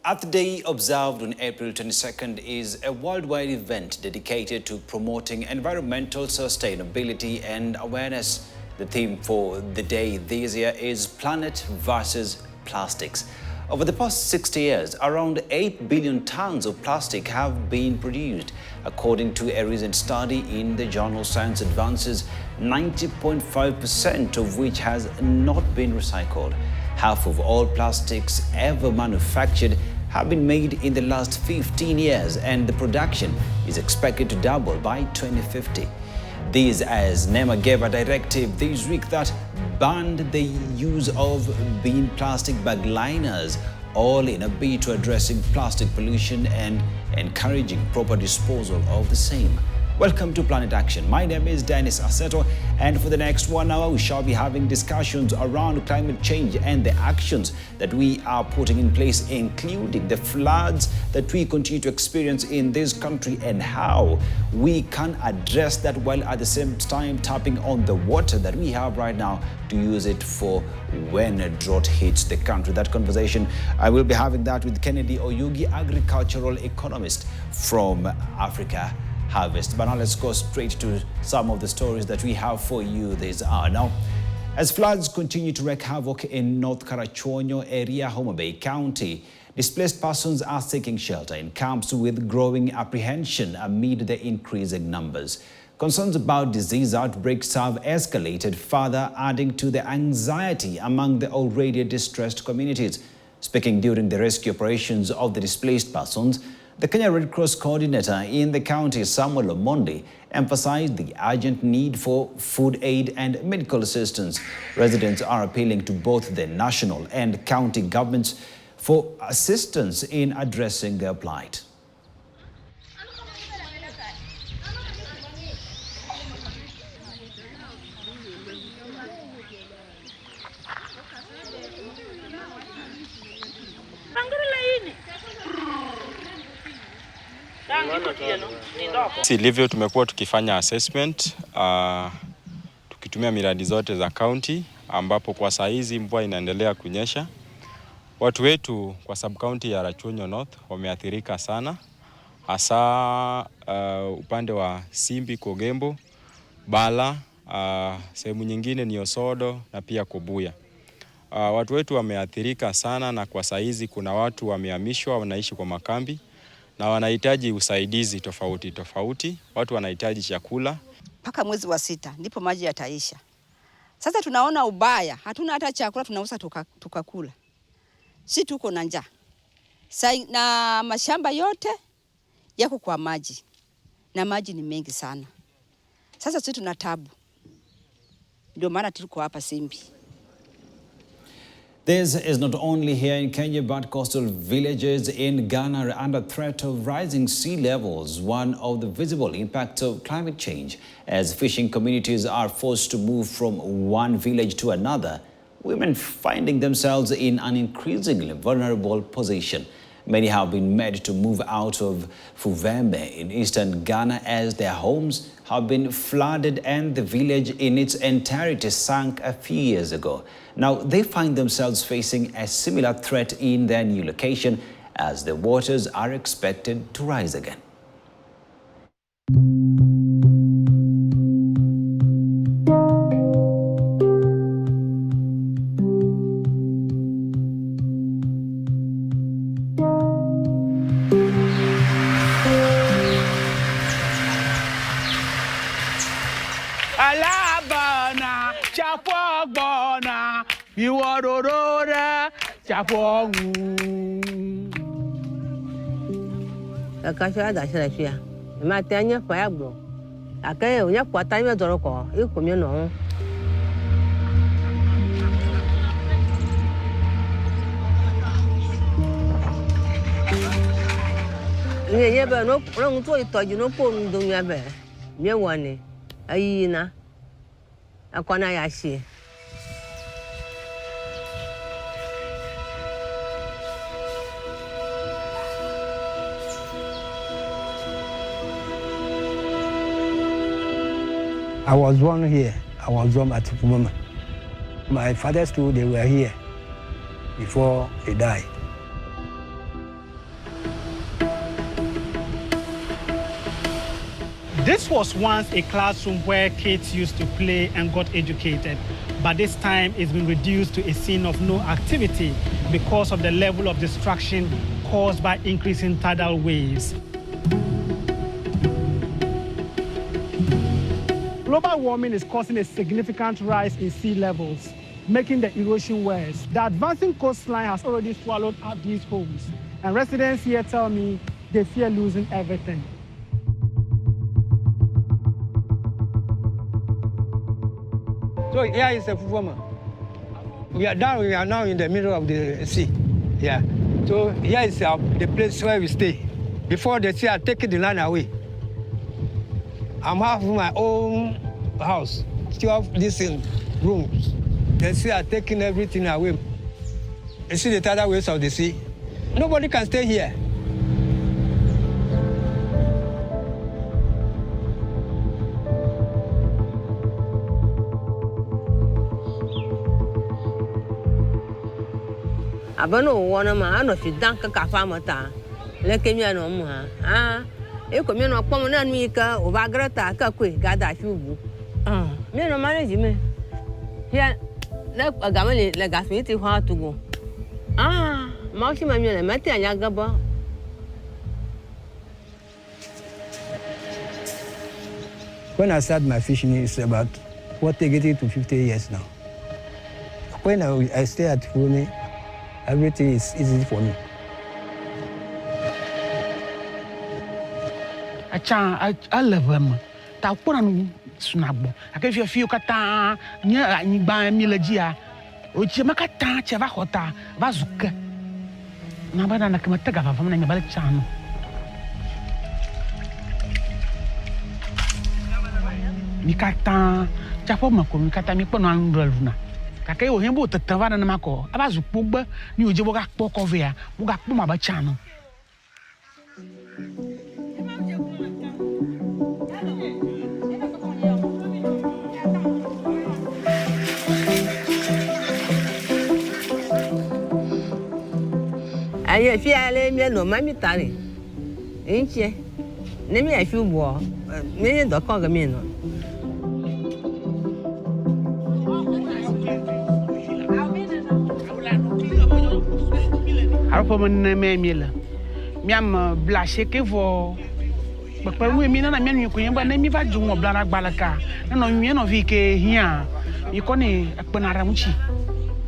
Earth Day, observed on April 22nd, is a worldwide event dedicated to promoting environmental sustainability and awareness. The theme for the day this year is Planet versus Plastics. Over the past 60 years, around 8 billion tons of plastic have been produced. According to a recent study in the journal Science Advances, 90.5% of which has not been recycled. Half of all plastics ever manufactured have been made in the last 15 years, and the production is expected to double by 2050. This as NEMA gave a directive this week that banned the use of bin plastic bag liners, all in a bid to addressing plastic pollution and encouraging proper disposal of the same. Welcome to Planet Action. My name is Dennis Aseto, and for the next 1 hour we shall be having discussions around climate change and the actions that we are putting in place, including the floods that we continue to experience in this country and how we can address that, while at the same time tapping on the water that we have right now to use it for when a drought hits the country. That conversation, I will be having that with Kennedy Oyugi, agricultural economist from Africa Harvest. But now let's go straight to some of the stories that we have for you this hour. Now, as floods continue to wreak havoc in North Karachuonyo area, Homa Bay County, displaced persons are seeking shelter in camps with growing apprehension amid the increasing numbers. Concerns about disease outbreaks have escalated further, adding to the anxiety among the already distressed communities. Speaking during the rescue operations of the displaced persons, the Kenya Red Cross coordinator in the county, Samuel Omondi, emphasized the urgent need for food aid and medical assistance. Residents are appealing to both the national and county governments for assistance in addressing their plight. Ilivyo tumekuwa tukifanya assessment tukitumia miradi zote za county, ambapo kwa saa hizi mvua inaendelea kunyesha. Watu wetu kwa sub county ya Rachuonyo North wameathirika sana, hasa upande wa Simbi, Kogembo, Bala, sehemu nyingine ni Osodo na pia Kobuya. Watu wetu wameathirika sana, na kwa saa hizi kuna watu wamehamishwa, wanaishi kwa makambi na wanahitaji usaidizi tofauti. Watu wanahitaji chakula. Mpaka mwezi wa 6 ndipo maji yataisha. Sasa tunaona ubaya, hatuna hata chakula, tunauza tukakula. Si tuko na njaa. Na mashamba yote yako kwa maji. Na maji ni mengi sana. Sasa sisi tuna tabu. Ndio maana tuko hapa Simbi. This is not only here in Kenya, but coastal villages in Ghana are under threat of rising sea levels, one of the visible impacts of climate change. As fishing communities are forced to move from one village to another, women finding themselves in an increasingly vulnerable position. Many have been made to move out of Fuvembe in eastern Ghana as their homes have been flooded and the village in its entirety sank a few years ago. Now they find themselves facing a similar threat in their new location as the waters are expected to rise again. Alabana, Chapogona, you are Aurora, Chapogu. A cassia da Seraphia. Matanya Firebro. A cayo, Yapatanya Doroco, you come, you know. You never know, wrong to it, you know, Pum, do you ever? You want it. Ayina akwana yashi. I was born here. I was born at Kumama. My father's too, they were here before he died. This was once a classroom where kids used to play and got educated, but this time it's been reduced to a scene of no activity because of the level of distraction caused by increasing tidal waves. Global warming is causing a significant rise in sea levels, making the erosion worse. The advancing coastline has already swallowed up these homes, and residents here tell me they fear losing everything. So here is a performer. We are now in the middle of the sea. Yeah. So here is the place where we stay. Before the sea had taken the land away. I'm having my own house, 12 decent rooms. The sea had taken everything away. You see the tidal waves of the sea. Nobody can stay here. Abano wana ma ano fi danka ka fama ta le kemia no mu ha e ko mi no pom na mi ka o ba grata ka kwe ga da shubu mi no manage me here le agama le ga fi ti ho atugo ma shi ma mi le mati anya gaba. When I started my fishing, it's about 40 to 50 years now. When I stay at home, everything is easy for me. I love him. Ta pura no sunabo. Akafia fio kata nya ni ba mi lagia. O che makata che va hota va zuka. Na bana na kamata ga fa na nyabale chano. Mi kata cha po mako mi kata mi po no anraluna. Kakai o hembo tatavana na mako abazu pugba ni oje boga poko vea boga puma ba chano. Aye fi ale mi no mami tare enche ne mi afi bo me do ko ga mi no. Arpo mon me mila miam blashe ke vo bakpa mu mi na na mi ko yemba na mi va ju mo blara gbalaka na no mi no vi ke hia mi ko ni akpana ramuchi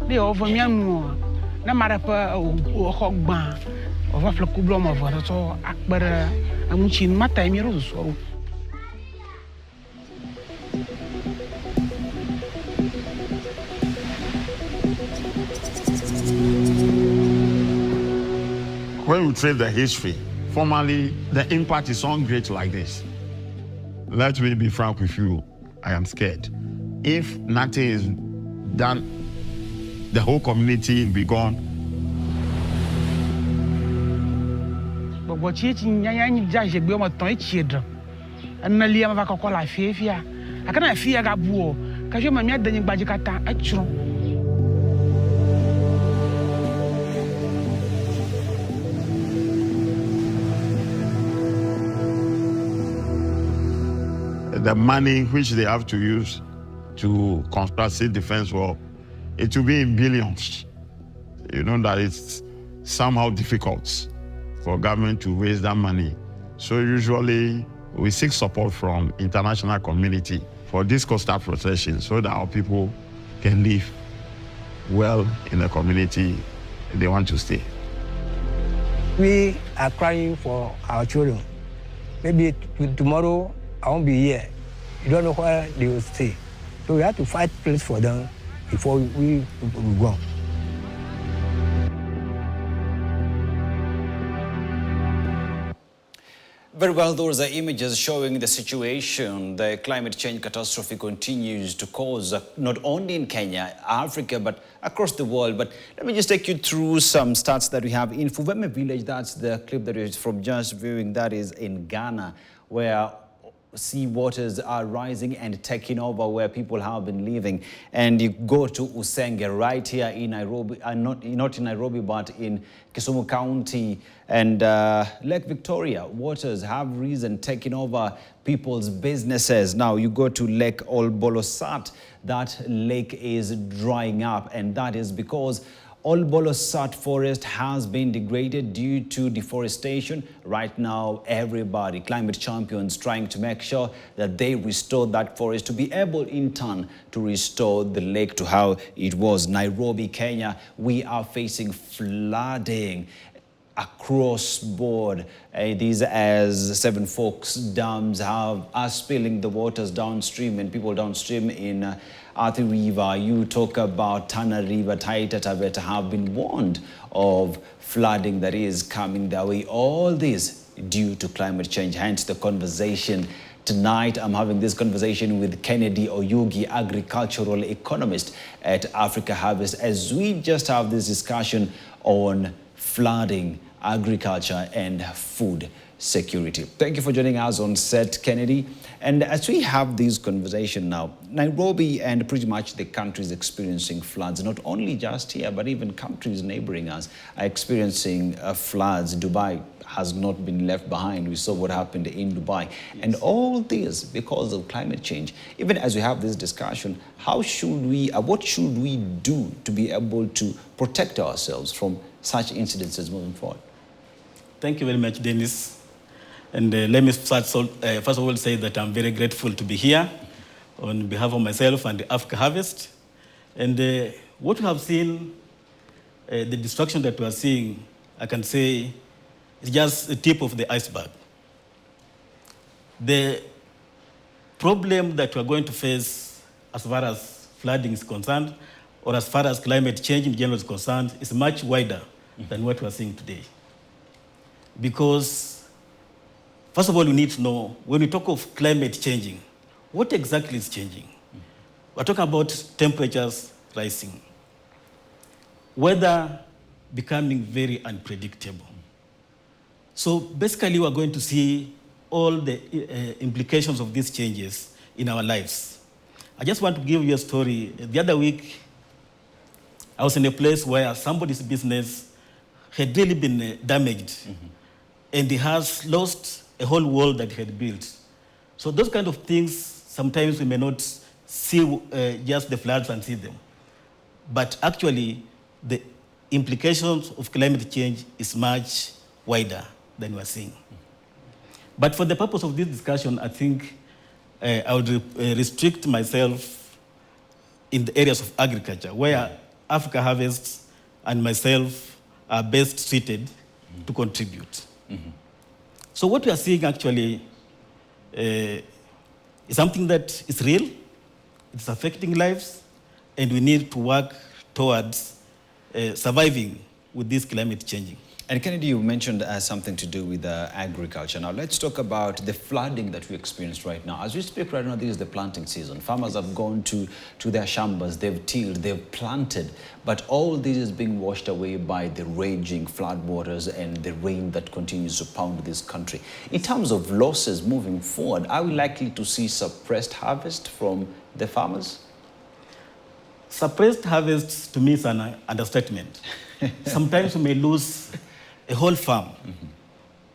de ovo miam na mara pa o hogba o va fleku blo mo vo to akpara amuchi mata mi ro so. When we trace the history, formally, the impact is not great like this. Let me be frank with you, I am scared. If nothing is done, the whole community will be gone. But what you judge a biome of children, and Nalia Vacola Fia. I cannot fear Gabuo, because you're my mad than Bajicata, actually. The money which they have to use to construct a defense wall, it will be in billions. You know that it's somehow difficult for government to raise that money. So usually we seek support from international community for this coastal protection so that our people can live well in the community they want to stay. We are crying for our children. Maybe tomorrow I won't be here. You don't know where they will stay. So we have to fight place for them before we go. Very well, those are images showing the situation. The climate change catastrophe continues to cause, not only in Kenya, Africa, but across the world. But let me just take you through some stats that we have in Fuveme village. That's the clip that is from just viewing. That is in Ghana, where sea waters are rising and taking over where people have been living. And you go to Usenge right here in Nairobi, not in Nairobi, but in Kisumu County and Lake Victoria. Waters have risen, taking over people's businesses. Now you go to Lake Olbolosat, that lake is drying up, and that is because Olbolosat forest has been degraded due to deforestation. Right now, everybody, climate champions, trying to make sure that they restore that forest to be able in turn to restore the lake to how it was. Nairobi, Kenya, we are facing flooding across board. These as Seven Forks dams are spilling the waters downstream, and people downstream in Athi River. You talk about Tana River, Taita Taveta have been warned of flooding that is coming their way. All this due to climate change, hence the conversation. Tonight, I'm having this conversation with Kennedy Oyugi, agricultural economist at Africa Harvest, as we just have this discussion on flooding, agriculture and food security. Thank you for joining us on set, Kennedy. And as we have this conversation now, Nairobi and pretty much the country is experiencing floods, not only just here, but even countries neighboring us are experiencing floods. Dubai has not been left behind. We saw what happened in Dubai. Yes. And all this because of climate change. Even as we have this discussion, what should we do to be able to protect ourselves from such incidences moving forward? Thank you very much, Dennis. And let me first of all say that I'm very grateful to be here on behalf of myself and the Africa Harvest. And what we have seen, the destruction that we are seeing, I can say, is just the tip of the iceberg. The problem that we are going to face as far as flooding is concerned, or as far as climate change in general is concerned, is much wider than what we are seeing today. Because, first of all, we need to know, when we talk of climate changing, what exactly is changing? We're talking about temperatures rising, weather becoming very unpredictable. So basically, we're going to see all the implications of these changes in our lives. I just want to give you a story. The other week, I was in a place where somebody's business had really been damaged, and he has lost a whole wall that he had built. So those kind of things, sometimes we may not see just the floods and see them. But actually, the implications of climate change is much wider than we are seeing. But for the purpose of this discussion, I think I would restrict myself in the areas of agriculture, where Africa Harvest and myself are best suited to contribute. So what we are seeing actually is something that is real, it's affecting lives, and we need to work towards surviving with this climate changing. And Kennedy, you mentioned something to do with agriculture. Now let's talk about the flooding that we experience right now. As we speak right now, this is the planting season. Farmers have gone to their shambas, they've tilled, they've planted, but all this is being washed away by the raging floodwaters and the rain that continues to pound this country. In terms of losses moving forward, are we likely to see suppressed harvest from the farmers? Suppressed harvest, to me, is an understatement. Sometimes we may lose a whole farm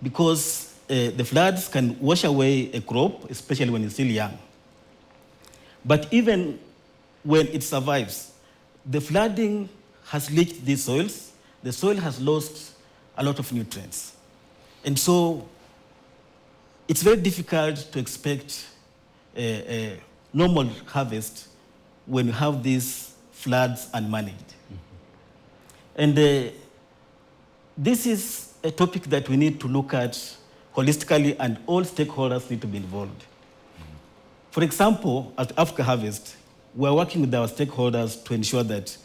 because the floods can wash away a crop, especially when it's still young. But even when it survives, the flooding has leached these soils. The soil has lost a lot of nutrients. And so it's very difficult to expect a normal harvest when you have these floods unmanaged. And this is a topic that we need to look at holistically, and all stakeholders need to be involved. For example, at Africa Harvest, we're working with our stakeholders to ensure that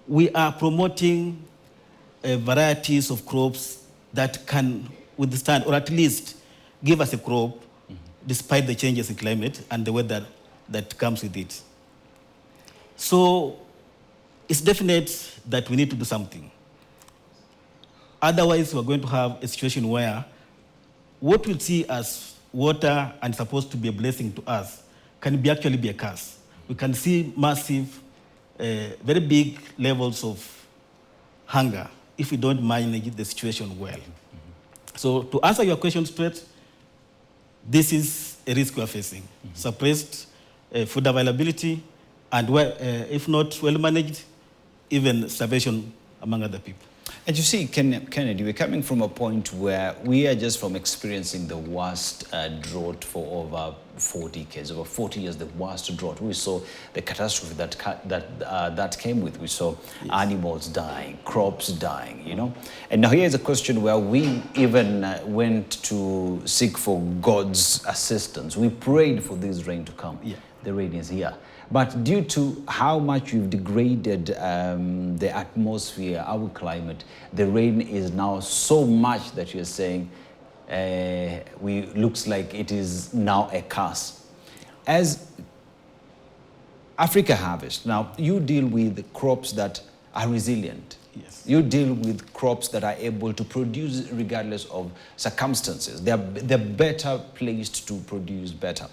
we are promoting varieties of crops that can withstand, or at least give us a crop despite the changes in climate and the weather that comes with it. So it's definite that we need to do something. Otherwise, we're going to have a situation where what we'll see as water and supposed to be a blessing to us can be actually be a curse. We can see massive, very big levels of hunger if we don't manage the situation well. So to answer your question straight, this is a risk we are facing. Suppressed food availability, and if not well managed, even starvation among other people. And you see, Kennedy, we're coming from a point where we are just from experiencing the worst drought for over 40 decades, over 40 years, the worst drought. We saw the catastrophe that came with. We saw animals dying, crops dying, you know. And now here's a question where we even went to seek for God's assistance. We prayed for this rain to come. Yeah. The rain is here. But due to how much we've degraded the atmosphere, our climate, the rain is now so much that you're saying looks like it is now a curse. As Africa Harvest, now you deal with crops that are resilient. Yes. You deal with crops that are able to produce regardless of circumstances. They're better placed to produce better.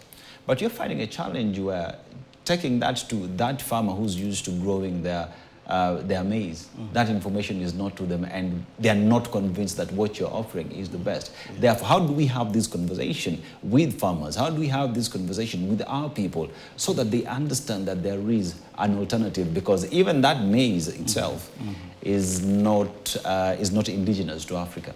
But you're finding a challenge where taking that to that farmer who's used to growing their maize, that information is not to them, and they are not convinced that what you're offering is the best. Therefore, how do we have this conversation with farmers? How do we have this conversation with our people so that they understand that there is an alternative? Because even that maize itself is not indigenous to Africa.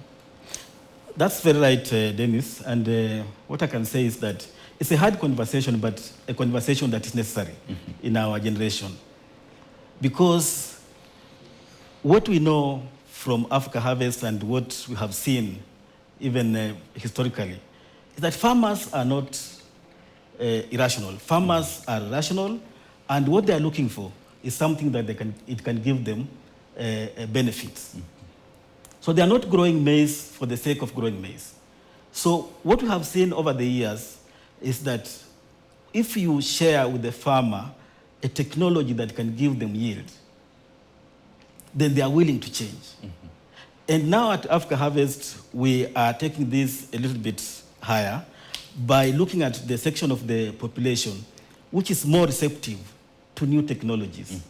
That's very right, Dennis. And what I can say is that it's a hard conversation, but a conversation that is necessary in our generation. Because what we know from Africa Harvest and what we have seen even historically is that farmers are not irrational. Farmers are rational, and what they are looking for is something that it can give them benefits. So they are not growing maize for the sake of growing maize. So what we have seen over the years is that if you share with the farmer a technology that can give them yield, then they are willing to change. And now at Africa Harvest, we are taking this a little bit higher by looking at the section of the population which is more receptive to new technologies.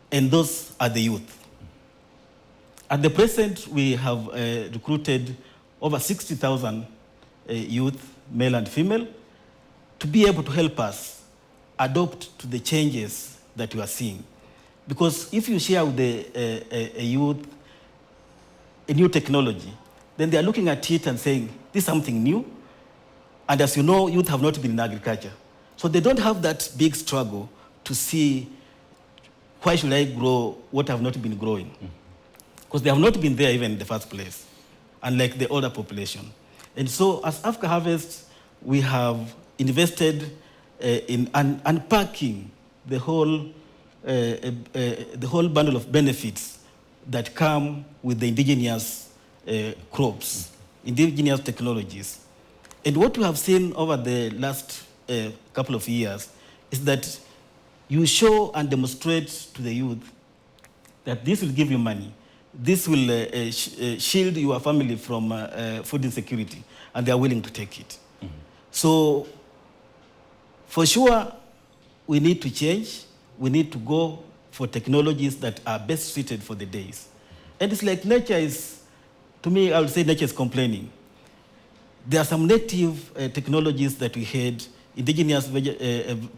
And those are the youth. At the present, we have recruited over 60,000 youth, male and female, to be able to help us adopt to the changes that we are seeing. Because if you share with a youth a new technology, then they are looking at it and saying, this is something new. And as you know, youth have not been in agriculture. So they don't have that big struggle to see, why should I grow what I have not been growing? Because they have not been there even in the first place, unlike the older population. And so as Africa Harvest, we have invested in unpacking the whole bundle of benefits that come with the indigenous crops, indigenous technologies. And what we have seen over the last couple of years is that you show and demonstrate to the youth that this will give you money. This will shield your family from food insecurity, and they are willing to take it. So, for sure, we need to change. We need to go for technologies that are best suited for the days. And it's like nature is, to me, I would say nature is complaining. There are some native technologies that we had, indigenous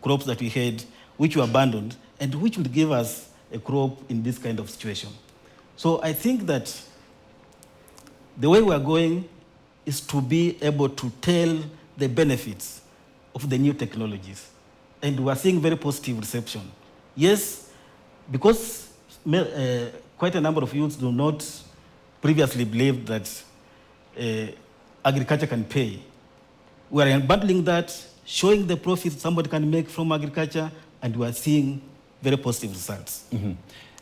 crops that we had, which were abandoned, and which would give us a crop in this kind of situation. So I think that the way we are going is to be able to tell the benefits of the new technologies. And we are seeing very positive reception. Yes, because quite a number of youths do not previously believe that agriculture can pay. We are unbundling that, showing the profits somebody can make from agriculture, and we are seeing very positive results.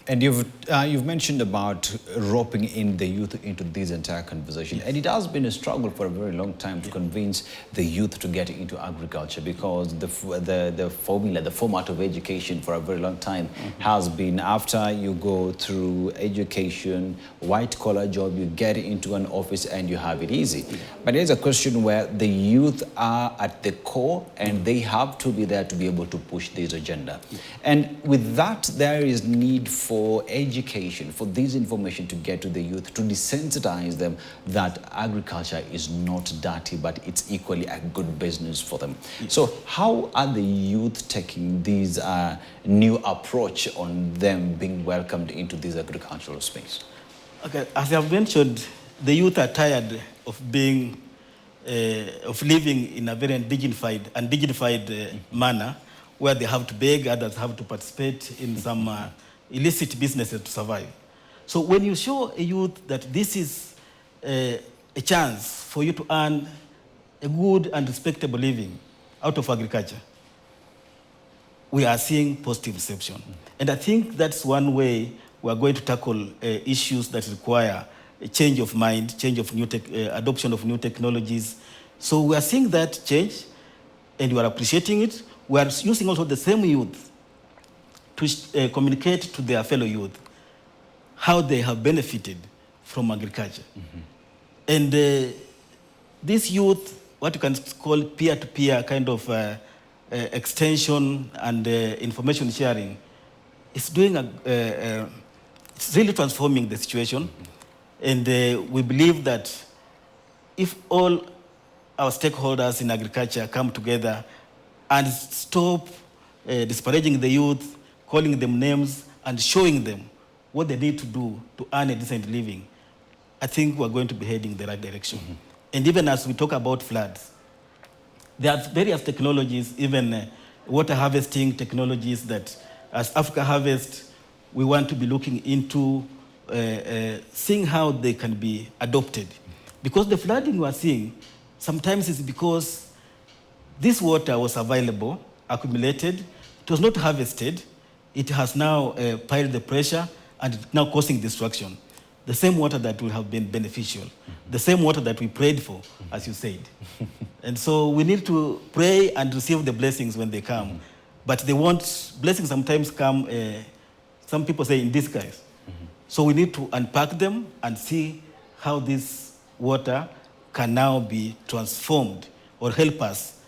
And you've mentioned about roping in the youth into this entire conversation, and it has been a struggle for a very long time to convince the youth to get into agriculture, because the formula, the format of education for a very long time has been, after you go through education, white collar job, you get into an office and you have it easy. But here's a question where the youth are at the core and they have to be there to be able to push this agenda. And with that, there is need for education, for this information to get to the youth, to desensitize them that agriculture is not dirty, but it's equally a good business for them. So how are the youth taking this new approach on them being welcomed into this agricultural space? Okay, as I've mentioned, the youth are tired of being, of living in a very undignified manner, where they have to beg, others have to participate in some illicit businesses to survive. So when you show a youth that this is a chance for you to earn a good and respectable living out of agriculture, we are seeing positive reception. And I think that's one way we are going to tackle issues that require a change of mind, change of adoption of new technologies. So we are seeing that change, and we are appreciating it. We are using also the same youth to communicate to their fellow youth how they have benefited from agriculture. And this youth, what you can call peer-to-peer kind of extension and information sharing, is doing it's really transforming the situation. And we believe that if all our stakeholders in agriculture come together and stop disparaging the youth, calling them names, and showing them what they need to do to earn a decent living, I think we're going to be heading in the right direction. And even as we talk about floods, there are various technologies, even water harvesting technologies, that as Africa Harvest, we want to be looking into seeing how they can be adopted. Because the flooding we are seeing sometimes is because this water was available, accumulated, it was not harvested, it has now piled the pressure and it's now causing destruction. The same water that will have been beneficial, the same water that we prayed for, as you said. And so we need to pray and receive the blessings when they come. But blessings sometimes come, some people say, in disguise. So we need to unpack them and see how this water can now be transformed or help us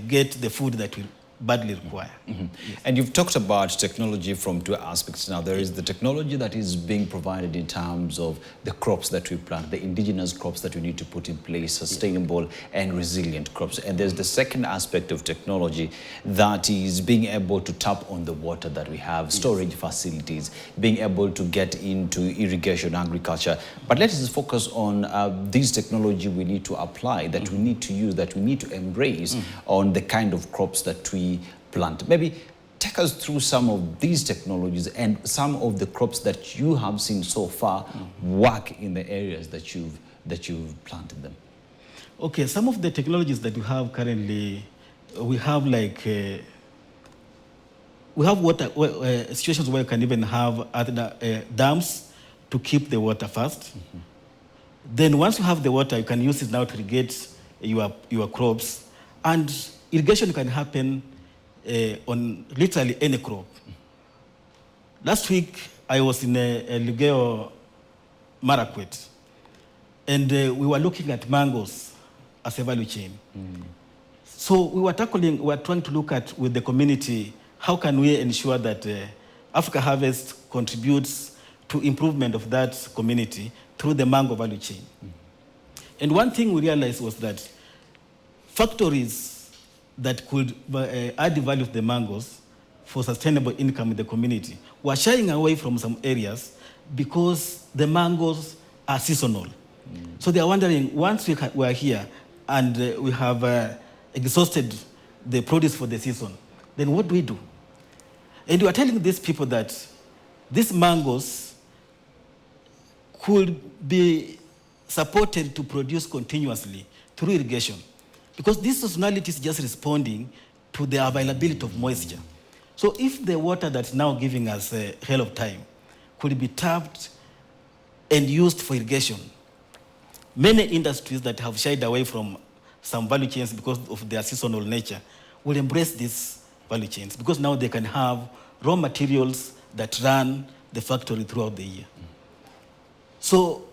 get the food that we badly require. Yes. And you've talked about technology from two aspects now. There is the technology that is being provided in terms of the crops that we plant, the indigenous crops that we need to put in place, sustainable and resilient crops. And there's the second aspect of technology that is being able to tap on the water that we have, storage facilities, being able to get into irrigation, agriculture. But let us focus on this technology we need to apply, that we need to use, that we need to embrace on the kind of crops that we plant. Maybe take us through some of these technologies and some of the crops that you have seen so far work in the areas that you've planted them. Okay, some of the technologies that we have currently, we have like we have water situations where you can even have other dams to keep the water fast. Then once you have the water, you can use it now to irrigate your crops, and irrigation can happen on literally any crop. Last week, I was in Lugeo, Marakwet, and we were looking at mangoes as a value chain. So we were trying to look at with the community, how can we ensure that Africa Harvest contributes to improvement of that community through the mango value chain. And one thing we realized was that factories that could add value to the mangoes for sustainable income in the community were shying away from some areas because the mangoes are seasonal. So they are wondering, once we are here and we have exhausted the produce for the season, then what do we do? And we are telling these people that these mangoes could be supported to produce continuously through irrigation, because this seasonality is just responding to the availability of moisture. So if the water that's now giving us a hell of time could be tapped and used for irrigation. Many industries that have shied away from some value chains because of their seasonal nature will embrace these value chains because now they can have raw materials that run the factory throughout the year. So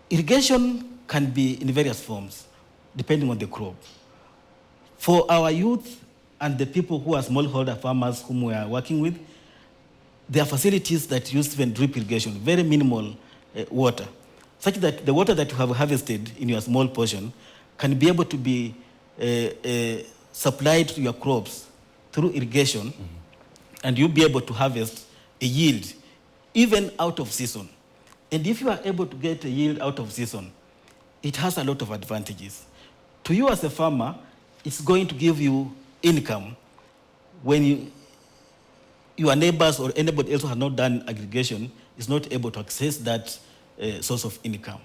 irrigation can be in various forms, depending on the crop. For our youth and the people who are smallholder farmers whom we are working with, there are facilities that use even drip irrigation, very minimal water, such that the water that you have harvested in your small portion can be able to be supplied to your crops through irrigation, and you'll be able to harvest a yield even out of season. And if you are able to get a yield out of season, it has a lot of advantages. To you as a farmer, it's going to give you income when your neighbors or anybody else who has not done aggregation is not able to access that source of income.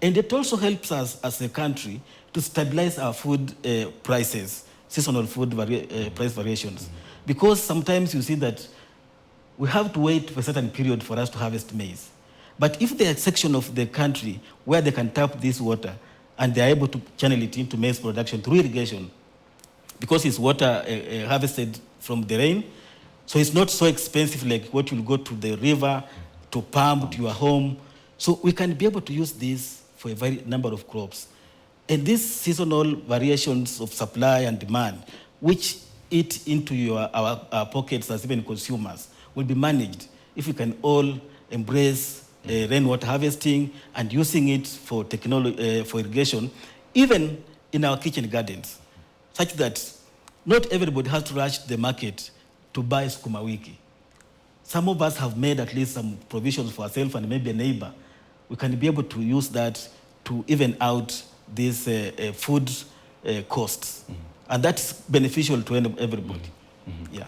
And it also helps us as a country to stabilize our food prices, seasonal food price variations. Because sometimes you see that we have to wait for a certain period for us to harvest maize. But if there is a section of the country where they can tap this water and they are able to channel it into maize production through irrigation, because it's water harvested from the rain, so it's not so expensive like what you'll go to the river to pump to your home. So we can be able to use this for a very number of crops. And these seasonal variations of supply and demand, which eat into our pockets as even consumers, will be managed if we can all embrace rainwater harvesting and using it for technology, for irrigation, even in our kitchen gardens, such that not everybody has to rush to the market to buy sukuma wiki. Some of us have made at least some provisions for ourselves and maybe a neighbor. We can be able to use that to even out these food costs. And that's beneficial to everybody. Yeah.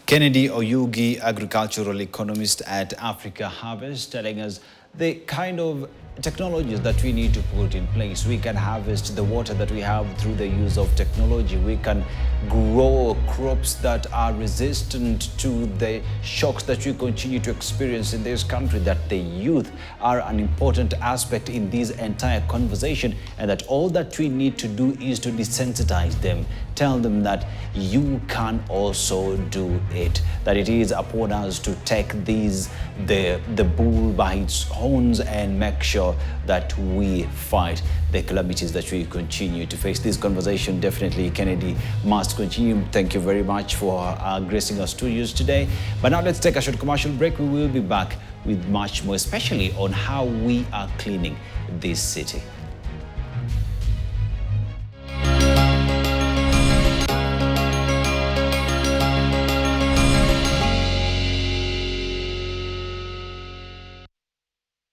Kennedy Oyugi, agricultural economist at Africa Harvest, telling us the kind of technologies that we need to put in place. We can harvest the water that we have through the use of technology. We can grow crops that are resistant to the shocks that we continue to experience in this country, that the youth are an important aspect in this entire conversation, and that all that we need to do is to desensitize them, tell them that you can also do it, that it is upon us to take the bull by its horns and make sure that we fight the calamities that we continue to face. This conversation definitely, Kennedy, must continue. Thank you very much for gracing our studios today. But now let's take a short commercial break. We will be back with much more, especially on how we are cleaning this city.